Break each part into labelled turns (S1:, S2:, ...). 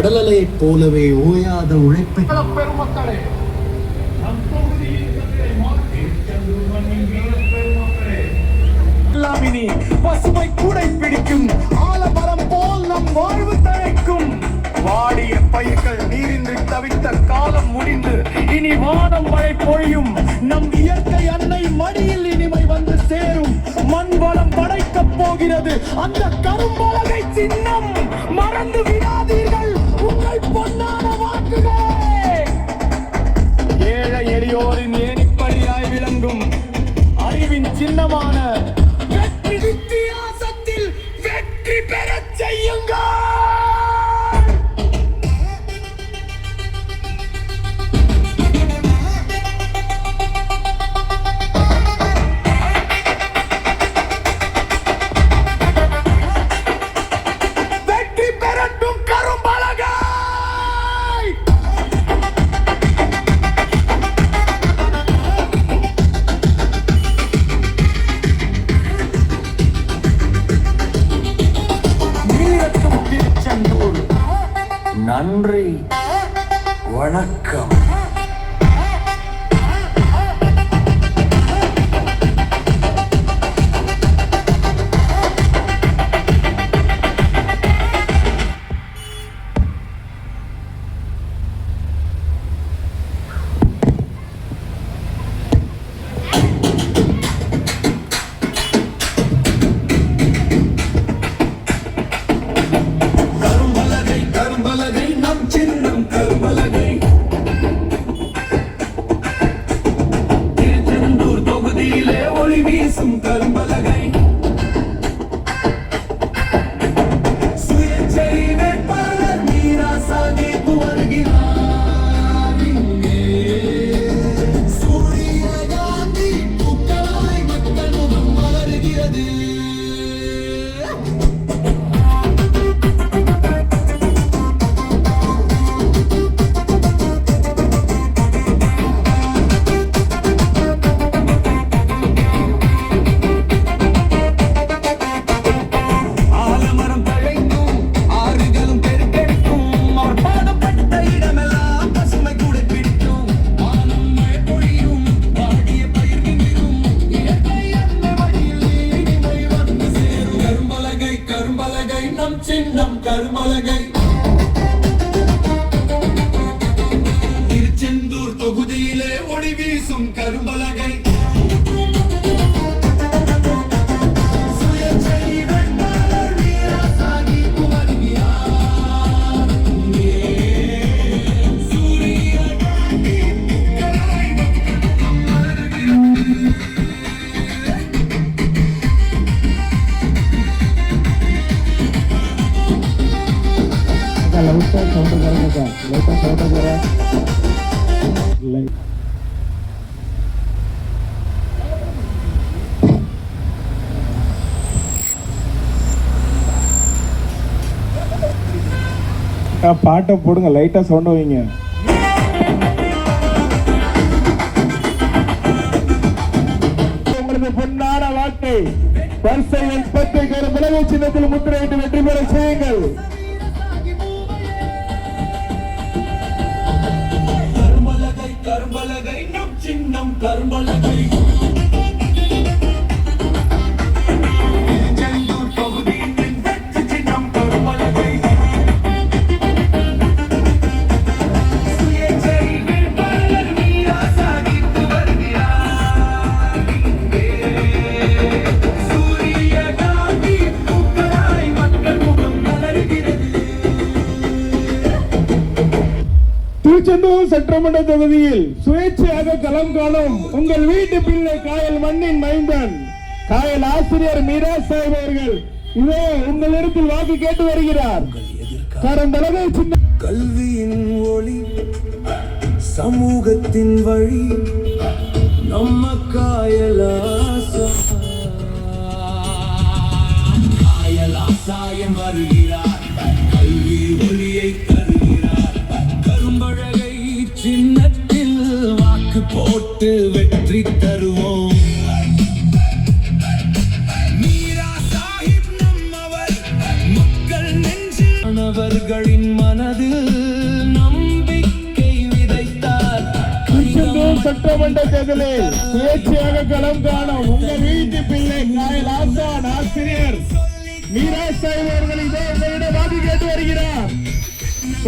S1: கடலையைப் போலவே ஓயாத உழைப்பை
S2: பெருமக்களே, பசுமை கூடை பிடிக்கும் ஆலமரம் போல் நம் வாழ்வு தழைக்கும். வாடிய பயிர்கள் நீரின்றி தவித்த காலம் முடிந்து இனி வானம் மழை பொழியும். நம் இயற்கை அன்னை மடியில் இனிமை வந்து சேரும். மண் வளம் படைக்கப் போகிறது அந்த கரும்பலகை சின்னம். மறந்து விடாதீர்கள் உங்கள் பொன்னான வாக்குகளே. ஏழை எளியோரின் ஏணிப்படியாய் விளங்கும் அறிவின் சின்னமான வெற்றி வித்தியாசத்தில் வெற்றி பெறச் செய்யுங்கள். நன்றி, வணக்கம். சின்னம் கரும்பலகை. திருச்செந்தூர் தொகுதியிலே ஒளி வீசும் கரும்பலகை.
S3: பாட்டை போடுங்க, லைட்டா சவுண்ட் வைங்க. உங்களுக்கு பொன்னான வார்த்தை வரிசையில் 10 கரும்பலகை சின்னத்தில் முத்திரையிட்டு வெற்றி பெற செய்யுங்கள்.
S2: கரும்பலகை நம் சின்னம் கரும்பலகை.
S3: திருச்செந்தூர் சட்டமன்ற தொகுதியில் சுயேட்சையாக களம் காணும் உங்கள் வீட்டு பிள்ளை காயல் மண்ணின் மைந்தன் காயல் ஆசிரியர் மீரா சாஹிப் அவர்கள் இதோ உங்களிடத்தில் வாக்கு கேட்டு வருகிறார். கடந்தளவு சின்ன
S2: கல்வியின் ஒளி சமூகத்தின் வழி நம்ம காயலாசாயம் வருகிறார். கல்வி ஒளியை தருகிறார். கரும்பலகை சின்னத்தில் வாக்கு போட்டு வெற்றி தருவோம். மீரா சாஹிப் நம்மவர் மக்கள் நெஞ்சில் மக்களின் மனதில் நம்பிக்கை விதைத்தார்.
S3: திருச்செந்தூர் சட்டமன்ற தேர்தலில் சுயேட்சையாக களம் காணும் உங்கள் வீட்டு பிள்ளை காயல் ஆசான் ஆசிரியர் மீரா சாஹிப் அவர்கள் இதோ உங்களிடம் வாக்கு கேட்டு வருகிறார்.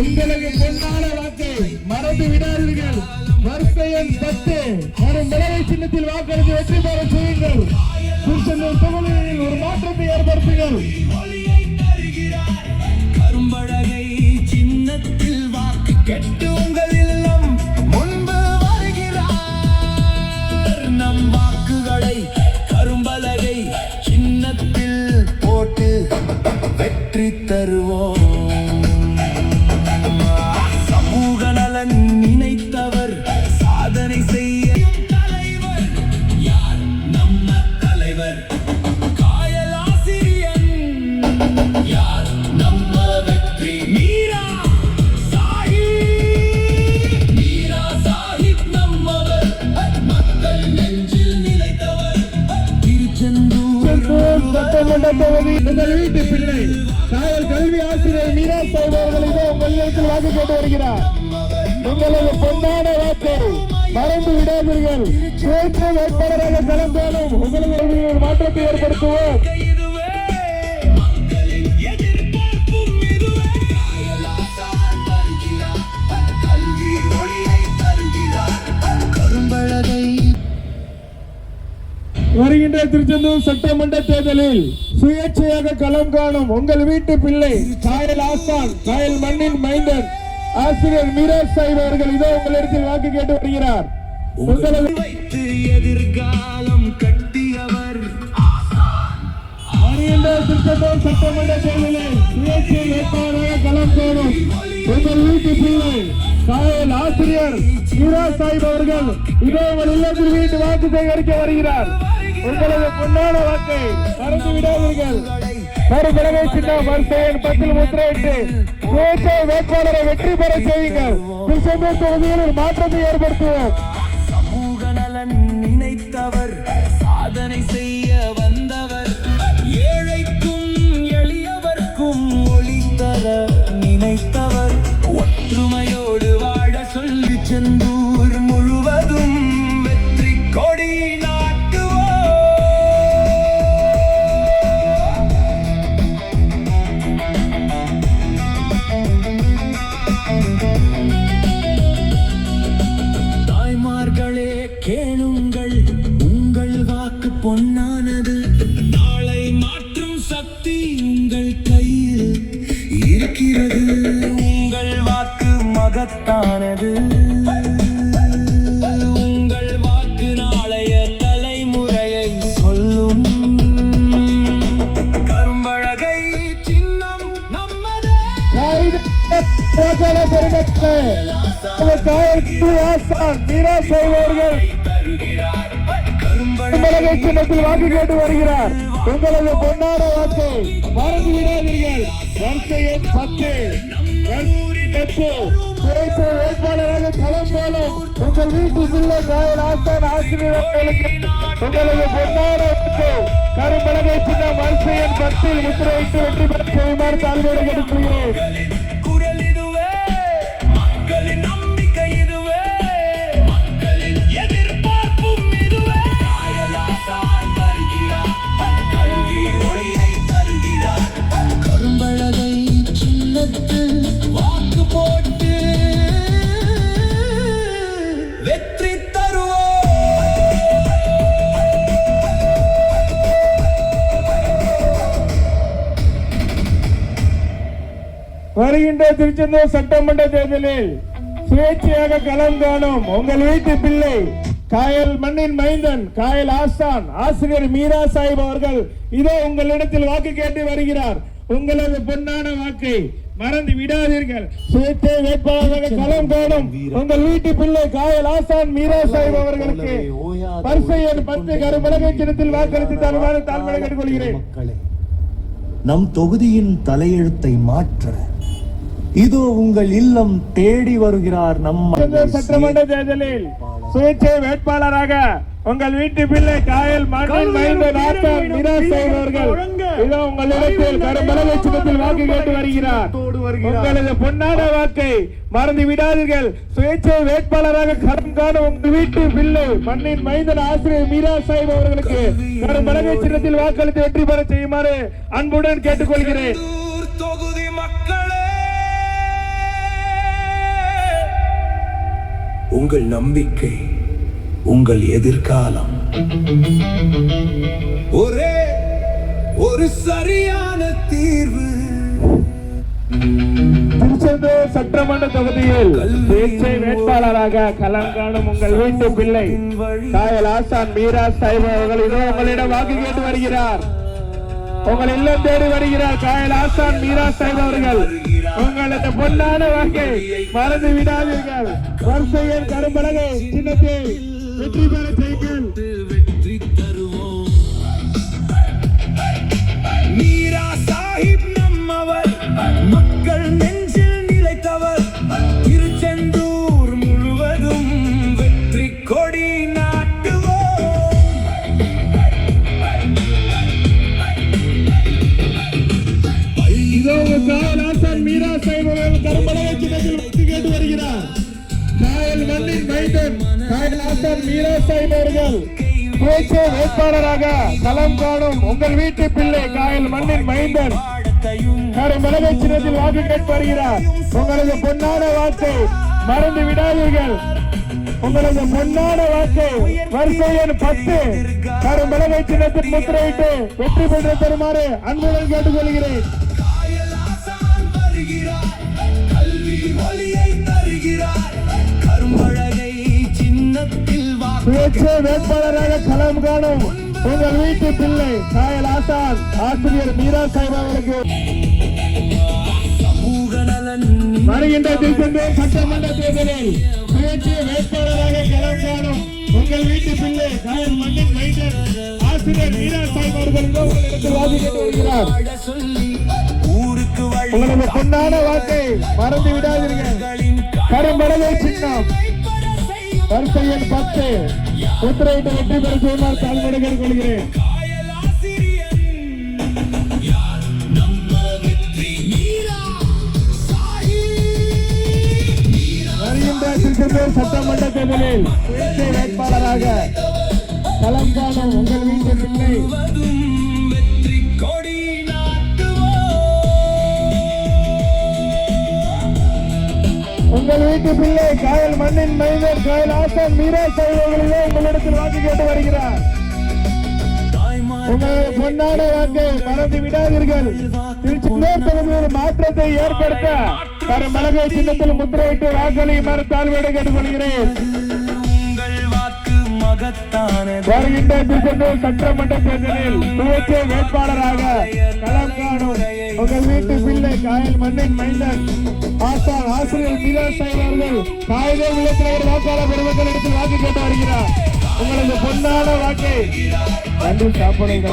S3: உங்களுக்கு பொன்னான வாக்கை மறந்து விடாதீர்கள். வரிசை எண் 10 வரும் மிளகை சின்னத்தில் வாக்களித்து வெற்றி பெற செய்யுங்கள். திருச்செந்தூர் தொகுதியில் ஒரு மாற்றத்தை ஏற்படுத்துங்கள்.
S2: கரும்பலகை சின்னத்தில் வாக்கு கேட்டு உங்கள் இல்லம் முன்பு வருகிறார். நம் வாக்குகளை கரும்பலகை சின்னத்தில் போட்டு வெற்றி தருவோம். சமூக நலன் நினைத்தவர் சாதனை செய்ய தலைவர் யார்? நம்ம தலைவர் காயல் ஆசிரியன் யார்? நம்ம வெற்றி மீரா சாஹிப். மீரா சாஹிப் நம்மவர், மக்கள் நெஞ்சில் நிலைத்தவர்.
S3: திருச்செந்தூர் சட்டமன்ற தொகுதி உங்கள் வீட்டு பிள்ளை காயல் கல்வி ஆசிரியர் மீரா சாஹிப் அவர்கள் இதோ உங்கள் இல்லத்தில் வாக்கு கேட்டு வருகிறார். உங்களது பொன்னான வாக்கை மறந்து விடாதீர்கள். சுயேட்சை வேட்பாளராக களம் காணும் உங்களது ஒரு மாற்றத்தை ஏற்படுத்துவோம்.
S2: இதுவே மக்களின் எதிர்பார்ப்பும் இதுவே. காயல் ஆசான் வருகிறார், கல்வி ஒளியை தருகிறார். கரும்பலகை
S3: வருகின்ற திருச்செந்தூர் சட்டமன்ற தேர்தலில் சுயேட்சையாக களம் காணும் உங்கள் வீட்டு பிள்ளை காயல் ஆசான் காயல் மண்ணின் மைந்தன் ஆசிரியர் மீரா சாஹிப் அவர்கள் இதோ உங்களிடத்தில் வாக்கு கேட்டு வருகிறார். உங்களது
S2: வைத்து எதிர்காலம் கட்டியவர்
S3: வருகின்ற திருச்செந்தூர் சட்டமன்ற தேர்தலில் சுயேட்சை வேட்பாளராக களம் காணும் உங்கள் வீட்டு பிள்ளை காயல் ஆசிரியர் மீரா சாஹிப் அவர்கள் இதோ உங்கள் இல்லத்தில் வீட்டு வாக்கு சேகரிக்க வருகிறார். உங்களது பொன்னான வாக்கை மறந்து விடாதீர்கள். கரும்பலகை சின்னம் வரிசை எண் 10 முத்திரையிட்டு சுயேட்சை வேட்பாளரை வெற்றி பெற செய்யுங்கள். திருச்செந்தூர் தொகுதியில் ஒரு மாற்றத்தை ஏற்படுத்துவோம்.
S2: சமூக நலன் நினைத்தவர் சாதனை செய்ய வந்தவர். ஏழைக்கும் எளியவர்க்கும் ஒளி தர நினைத்தவர். ஒற்றுமையோடு வாழ சொல்லி செந்தூர் முழுவதும் வெற்றி கொடி நாட்டுவோம். தாய்மார்களே கேளுங்கள், உங்கள் வாக்கு பொன்னானது. நாளை மாற்றும் சக்தி உங்கள் கையில் இருக்கிறது. உங்கள் வாக்கு மகத்தானது. உங்கள் வாக்கு நாளைய தலைமுறையை சொல்லும். கரும்பலகை சின்னம் நம்மதே.
S3: காயல் ஆசான் மீரா சாஹிப் அவர்கள் கரும்பலகை சின்னத்தில் வாக்கு கேட்டு வருகிறார். உங்களது பொன்னான வாக்கை மறந்து விடாதீர்கள். வரிசை எண் 10 சுயேட்சை வேட்பாளராக களம் காணும் உங்கள் வீட்டு பிள்ளை காயல் ஆசான் ஆசிரியர் அவர்களுக்கு உங்களது பொன்னான வாக்கை கரும்பலகை சின்னம் வரிசை எண் 10 முத்திரையிட்டு வெற்றி பெற செய்யுமாறு தாழ்மையோடு கேட்டுக்கொள்கிறேன்.
S2: குரல் இதுவே, மக்களின் நம்பிக்கை இதுவே, மக்களின் எதிர்பார்ப்பும் இதுவே. காயல் ஆசான் வருகிறார், கல்வி ஒளியை தருகிறார். கரும்பலகை சின்னத்தில் வாக்கு போட்டு வெற்றி தருவோம்.
S3: வருகின்ற திருச்செந்தூர் சட்டமன்ற தேர்தலில் சுயேட்சையாக களம் காணும் உங்கள் வீட்டு பிள்ளை காயல் மண்ணின் மைந்தன் காயல் ஆசான் ஆசிரியர் மீரா சாஹிப் அவர்கள் இதோ உங்களிடத்தில் வாக்கு கேட்டு வருகிறார். உங்களது பொன்னான வாக்கை மறந்து விடாதீர்கள். சுயேட்சை வேட்பாளராக களம் காணும் உங்கள் வீட்டு பிள்ளை காயல் ஆசான் மீரா சாஹிப் அவர்களுக்கு வரிசை எண் 10 கரும்பலகை சின்னத்தில் வாக்களித்து தருமாறு தாழ்மையை கேட்டுக்கொள்கிறேன்.
S1: மக்களே, நம் தொகுதியின் தலையெழுத்தை மாற்ற இதோ உங்கள் இல்லம் தேடி வருகிறார். நம்ம
S3: சட்டமன்ற தேர்தலில் சுயேட்சை வேட்பாளராக உங்கள் வீட்டு பிள்ளை காயல் மண்ணின் மைந்தன் ஆசான் மிராஸ் சாஹிப் அவர்கள் இதோ உங்களிடத்தில் கரும்பலகை சின்னத்தில் வாக்கு கேட்டு வருகிறார். உங்களது பொன்னான வாக்கை மறந்து விடாதீர்கள். சுயேட்சை வேட்பாளராக களம் காணும் உங்கள் வீட்டு பிள்ளை மண்ணின் மைந்தன் ஆசிரியர் மிராஸ் சாஹிப் அவர்களுக்கு கரும்பலகை சின்னத்தில் வாக்களித்து வெற்றி பெற செய்யுமாறு அன்புடன் கேட்டுக்கொள்கிறேன்.
S2: தொகுதி மக்களே, உங்கள் நம்பிக்கை உங்கள் எதிர்காலம். ஒரே ஒரு சரியான தீர்வு.
S3: திருச்செந்தூர் சட்டமன்ற தொகுதியில் சுயேட்சை வேட்பாளராக களம் காணும் உங்கள் வீட்டு பிள்ளை காயல் ஆசான் மிராஸ் சாஹிப் அவர்கள் இதோ உங்களிடம் வாக்கு கேட்டு வருகிறார். உங்கள் இல்லம் தேடி வருகிறார் காயல் ஆசான் மிராஸ் சாஹிப் அவர்கள். உங்களது பொன்னான வாக்கை மறந்து விடாதீர்கள். வரிசையில் கரும்பலகை சின்னத்தை வெற்றி பெற செய்யுங்கள்.
S2: வெற்றி தருவோம். மிராஸ் சாஹிப் நம்மவர், மக்கள் நெஞ்சில் நிலைத்தவர். திருச்செந்தூர் முழுவதும் வெற்றி கொடி நாட்டுவோம்.
S3: இதோ காயல் ஆசான் மிராஸ் சாஹிப் அவர்கள் கரும்பலகை சின்னத்தில் வெற்றி கேட்டு வருகிறார். காயல் மண்ணின் மைந்தன் காயல் ஆசான் மிராஸ் சாஹிப் அவர்கள் சுயேட்சை வேட்பாளராக களம் காணும் உங்கள் வீட்டு பிள்ளை காயல் மண்ணின் மைந்தன் கரும்பலகை சின்னத்தில் வாக்கு கேட்டு வருகிறார். உங்களது பொன்னான வாக்கை மறந்து விடாதீர்கள். உங்களது பொன்னான வாக்கை வரிசை எண் 10 கரும்பலகை சின்னத்தில் முத்திரையிட்டு வெற்றி பெற்று தருமாறு அன்புடன் கேட்டுக்கொள்கிறேன்.
S2: காயல் ஆசான் வருகிறார், கல்வி ஒளியை தருகிறார். கரும்பலகை சின்னத்தில்
S3: சுயேட்சை வேட்பாளராக களம் காணும் உங்கள் வீட்டு பிள்ளை காயல் ஆசான் ஆசிரியர் மிராஸ் சாஹிப் அவர்களுக்கு
S2: சமூக நலன்
S3: வருகின்ற திருச்செந்தூர் சட்டமன்ற தேர்தலில் சுயேட்சை வேட்பாளராக களம் காணும் உங்கள் வீட்டு பிள்ளை காயல் மண்ணின் மைந்தன் ஆசிரியர் மிராஸ் சாஹிப் அவர்கள் உங்களிடத்தில் வாக்கு கேட்டு வருகிறார்.
S2: சொல்லி ஊருக்கு வழி
S3: உங்களது பொன்னான வாக்கை மறந்து விடாதீர்கள். கரும்பலகை சின்னம் வரிசை எண் 10 முத்திரையிட்டு வெற்றி பெற செய்யுமாறு தாழ்மையோடு கேட்டுக்கொள்கிறேன்.
S2: காயல் ஆசிரியன் யார் நம்ம வெற்றி. மிராஸ் சாஹிப்
S3: வருகின்ற திருச்செந்தூர் சட்டமன்ற தேர்தலில் சுயேட்சை வேட்பாளராக களம் காணும் உங்கள் வீட்டு பிள்ளை
S2: வெற்றி கொடி நாட்டுவோம்.
S3: உங்கள் வீட்டு பிள்ளை காயல் மண்ணின் மைந்தர் காயல் ஆசான் மிராஸ் சாஹிப் அவர்களே உங்களிடத்தில் வாக்கு கேட்டு வருகிறார். உங்களது பொன்னான வாக்கை மறந்து விடாதீர்கள். திருச்செந்தூர் தொகுதியில் மாற்றத்தை ஏற்படுத்த கரும்பலகை சின்னத்தில் முத்திரையிட்டு வாக்களியுமாறு தாழ்மையோடு கேட்டுக்கொள்கிறேன்.
S2: உங்கள் வாக்கு மகத்தானது.
S3: வருகின்ற திருச்செந்தூர் சட்டமன்ற தேர்தலில் சுயேட்சை வேட்பாளராக களம் காணும் உங்கள் வீட்டு பிள்ளை காயல் மண்ணின் மைந்தன் ஆசான் ஆசிரியர் மிராஸ் சாஹிப் அவர்கள் காகித விளையாட்டு வாக்காளர் பெருமக்கள் இடத்தில் வாக்கு கேட்டு வருகிறார். உங்களது பொன்னான வாக்கை நன்றி சாப்பிடுங்க.